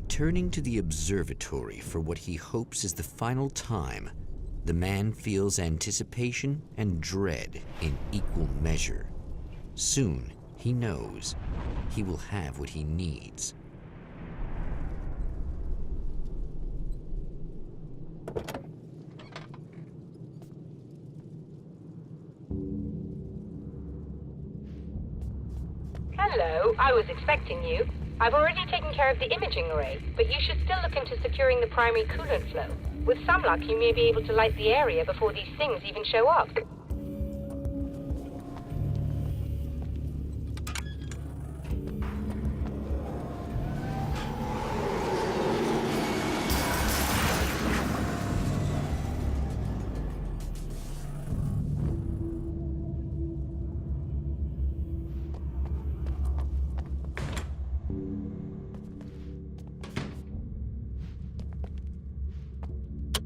Returning to the observatory for what he hopes is the final time, the man feels anticipation and dread in equal measure. Soon, he knows he will have what he needs. Hello, I was expecting you. I've already taken care of the imaging array, but you should still look into securing the primary coolant flow. With some luck, you may be able to light the area before these things even show up.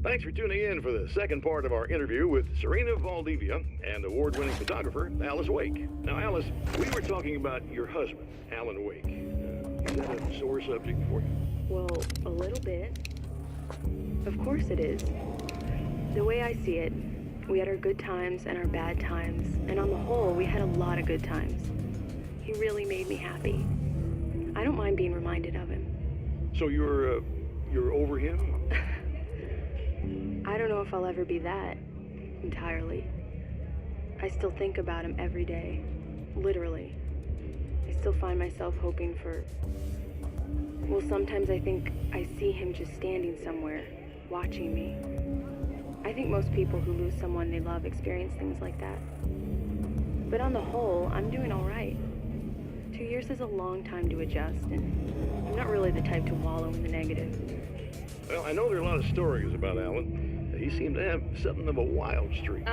Thanks for tuning in for the second part of our interview with Serena Valdivia and award-winning photographer Alice Wake. Now, Alice, we were talking about your husband, Alan Wake. Is that a sore subject for you? Well, a little bit. Of course it is. The way I see it, we had our good times and our bad times, and on the whole, we had a lot of good times. He really made me happy. I don't mind being reminded of him. So you're over him? I don't know if I'll ever be that, entirely. I still think about him every day, literally. I still find myself hoping for... Well, sometimes I think I see him just standing somewhere, watching me. I think most people who lose someone they love experience things like that. But on the whole, I'm doing all right. 2 years is a long time to adjust, and I'm not really the type to wallow in the negative. Well, I know there are a lot of stories about Alan. He seemed to have something of a wild streak.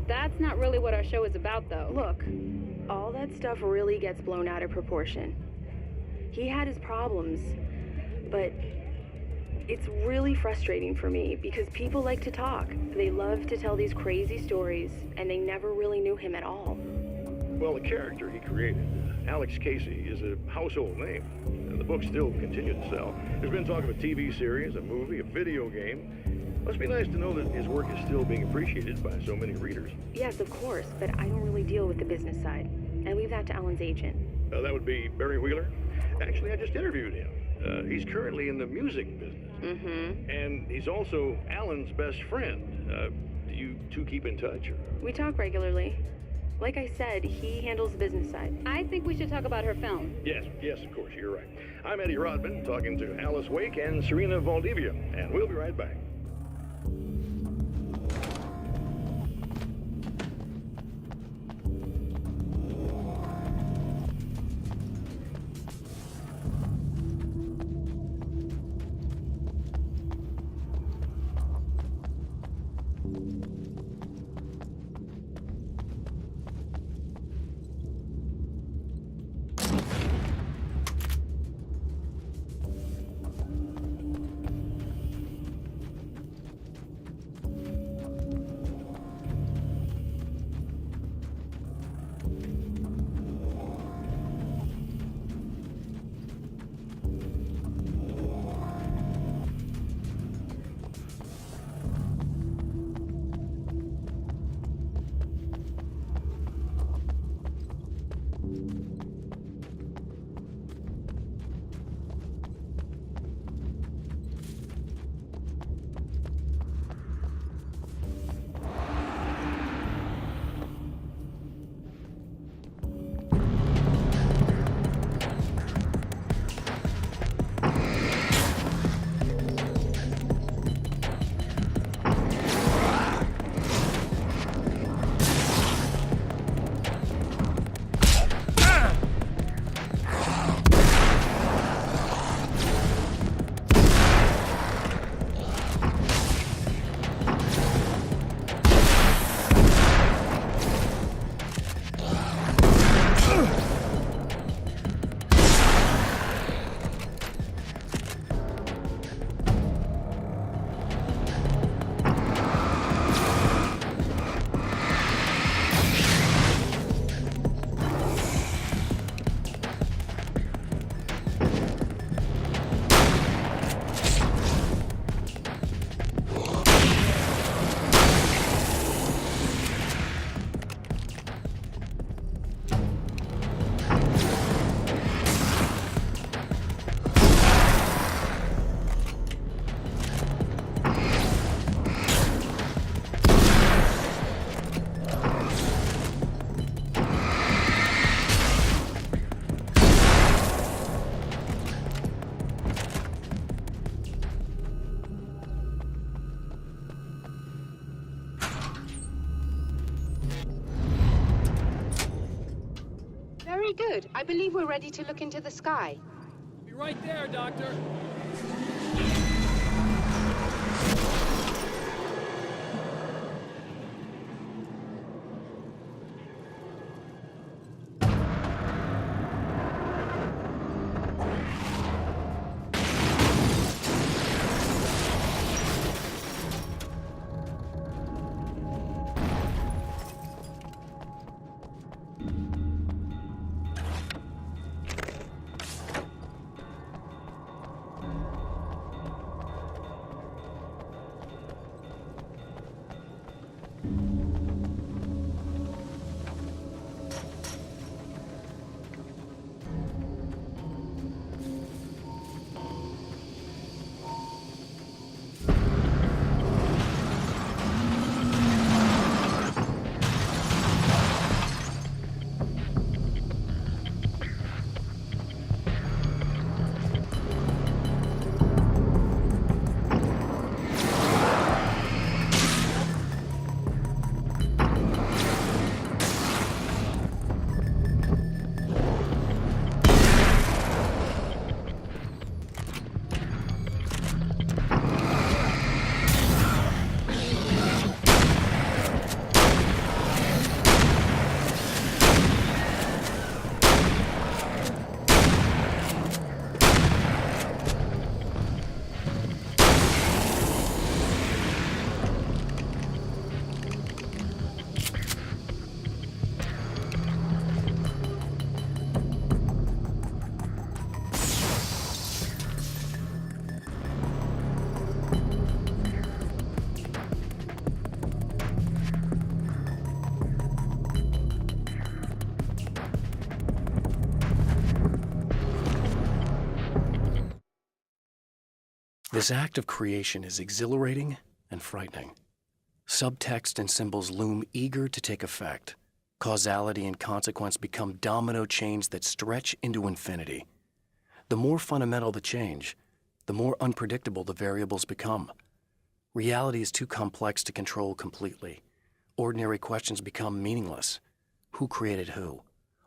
That's not really what our show is about, though. Look, all that stuff really gets blown out of proportion. He had his problems, but it's really frustrating for me because people like to talk. They love to tell these crazy stories, and they never really knew him at all. Well, the character he created, Alex Casey, is a household name. And the book still continues to sell. There's been talk of a TV series, a movie, a video game. Must be nice to know that his work is still being appreciated by so many readers. Yes, of course, but I don't really deal with the business side. I leave that to Alan's agent. That would be Barry Wheeler. Actually, I just interviewed him. He's currently in the music business. Mm-hmm. And he's also Alan's best friend. Do you two keep in touch? Or? We talk regularly. Like I said, he handles the business side. I think we should talk about her film. Yes, of course, you're right. I'm Eddie Rodman, talking to Alice Wake and Serena Valdivia, and we'll be right back. good. I believe we're ready to look into the sky. Be right there, Doctor. This act of creation is exhilarating and frightening. Subtext and symbols loom eager to take effect. Causality and consequence become domino chains that stretch into infinity. The more fundamental the change, the more unpredictable the variables become. Reality is too complex to control completely. Ordinary questions become meaningless. Who created who?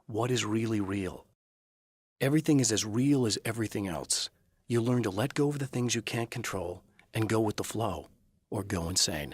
What is really real? Everything is as real as everything else. You learn to let go of the things you can't control and go with the flow, or go insane.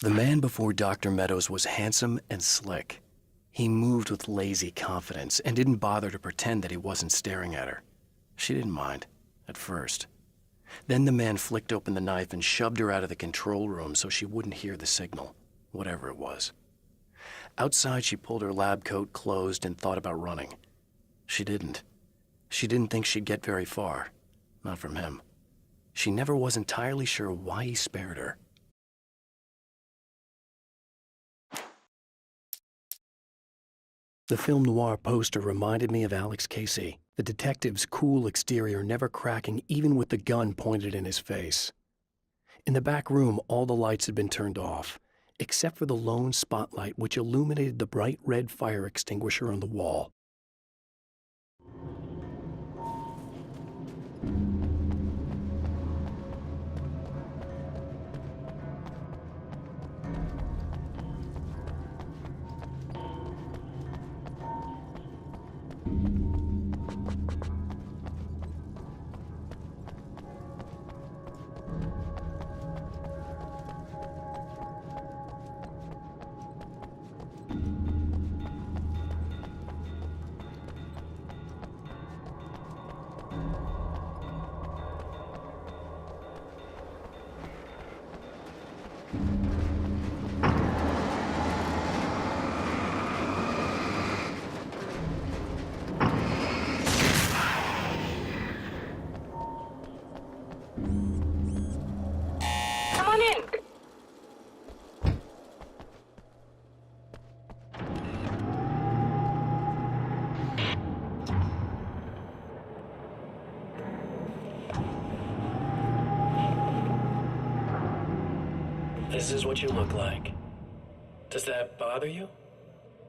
The man before Dr. Meadows was handsome and slick. He moved with lazy confidence and didn't bother to pretend that he wasn't staring at her. She didn't mind, at first. Then the man flicked open the knife and shoved her out of the control room so she wouldn't hear the signal, whatever it was. Outside, she pulled her lab coat closed and thought about running. She didn't. She didn't think she'd get very far. Not from him. She never was entirely sure why he spared her. The film noir poster reminded me of Alex Casey, the detective's cool exterior never cracking even with the gun pointed in his face. In the back room, all the lights had been turned off, except for the lone spotlight which illuminated the bright red fire extinguisher on the wall. This is what you look like. Does that bother you?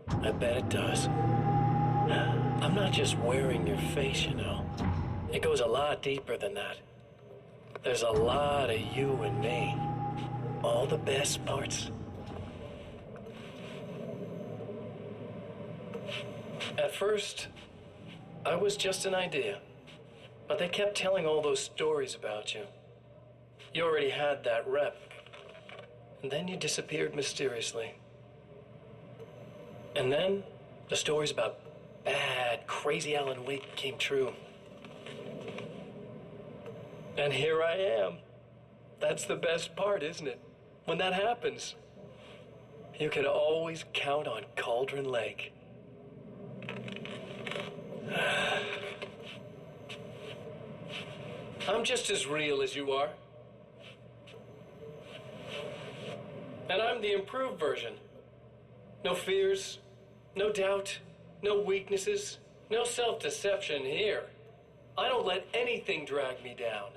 I bet it does. I'm not just wearing your face, you know. It goes a lot deeper than that. There's a lot of you and me. All the best parts. At first, I was just an idea. But they kept telling all those stories about you. You already had that rep. And then you disappeared mysteriously. And then the stories about bad, crazy Alan Wake came true. And here I am. That's the best part, isn't it? When that happens, you can always count on Cauldron Lake. I'm just as real as you are. And I'm the improved version. No fears, no doubt, no weaknesses, no self-deception here. I don't let anything drag me down.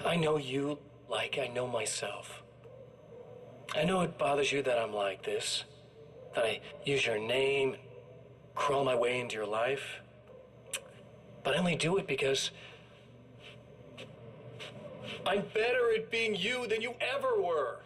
I know you like I know myself. I know it bothers you that I'm like this, that I use your name, crawl my way into your life. But I only do it because I'm better at being you than you ever were.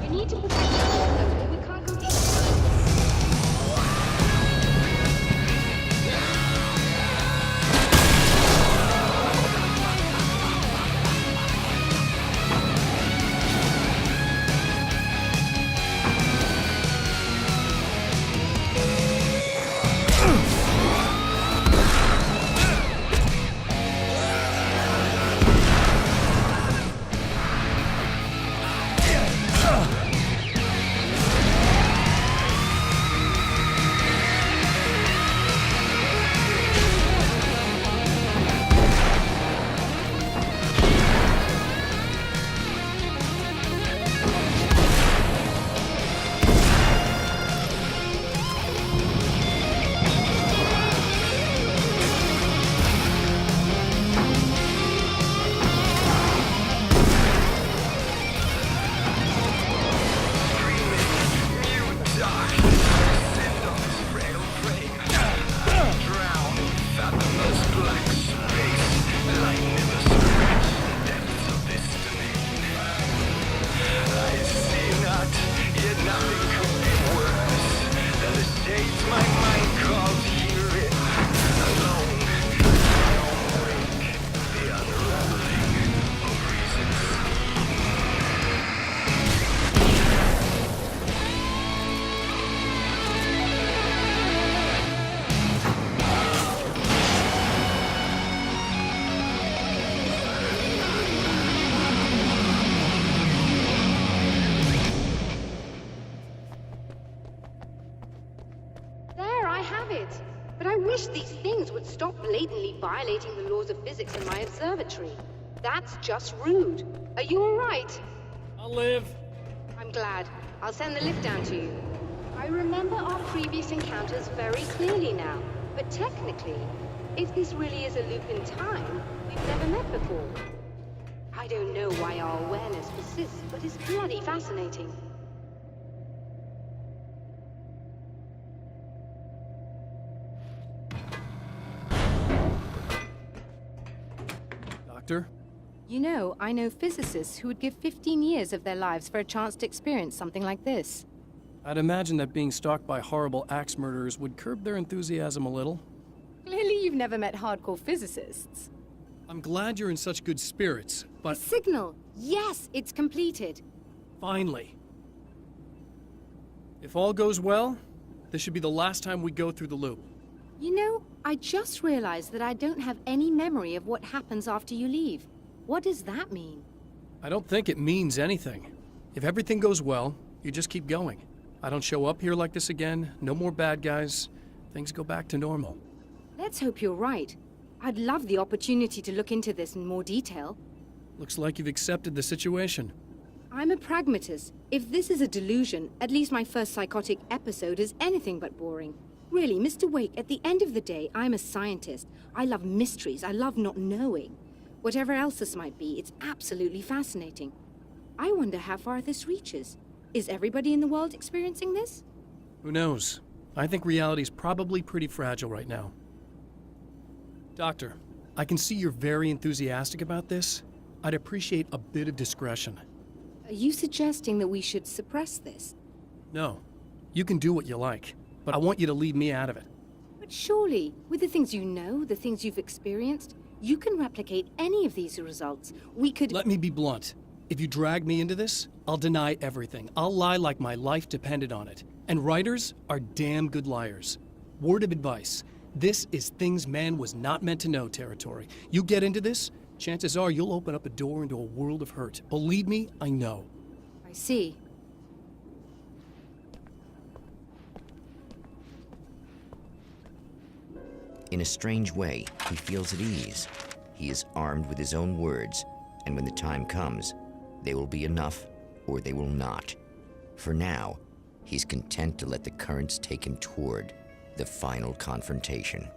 You need to wish these things would stop blatantly violating the laws of physics in my observatory. That's just rude. Are you all right? I'll live. I'm glad. I'll send the lift down to you. I remember our previous encounters very clearly now, but technically, if this really is a loop in time, we've never met before. I don't know why our awareness persists, but it's bloody fascinating. Doctor? You know, I know physicists who would give 15 years of their lives for a chance to experience something like this. I'd imagine that being stalked by horrible axe murderers would curb their enthusiasm a little. Clearly you've never met hardcore physicists. I'm glad you're in such good spirits, but Signal! Yes, it's completed. finally. If all goes well, this should be the last time we go through the loop. You know, I just realized that I don't have any memory of what happens after you leave. What does that mean? I don't think it means anything. If everything goes well, you just keep going. I don't show up here like this again, no more bad guys. Things go back to normal. Let's hope you're right. I'd love the opportunity to look into this in more detail. Looks like you've accepted the situation. I'm a pragmatist. If this is a delusion, at least my first psychotic episode is anything but boring. Really, Mr. Wake, at the end of the day, I'm a scientist. I love mysteries. I love not knowing. Whatever else this might be, it's absolutely fascinating. I wonder how far this reaches. Is everybody in the world experiencing this? Who knows? I think reality's probably pretty fragile right now. Doctor, I can see you're very enthusiastic about this. I'd appreciate a bit of discretion. Are you suggesting that we should suppress this? No, you can do what you like, but I want you to leave me out of it. But surely, with the things you know, the things you've experienced, you can replicate any of these results. We could— Let me be blunt. If you drag me into this, I'll deny everything. I'll lie like my life depended on it. And writers are damn good liars. Word of advice. This is things man was not meant to know territory. You get into this, chances are you'll open up a door into a world of hurt. Believe me, I know. I see. In a strange way, he feels at ease. He is armed with his own words, and when the time comes, they will be enough or they will not. For now, he's content to let the currents take him toward the final confrontation.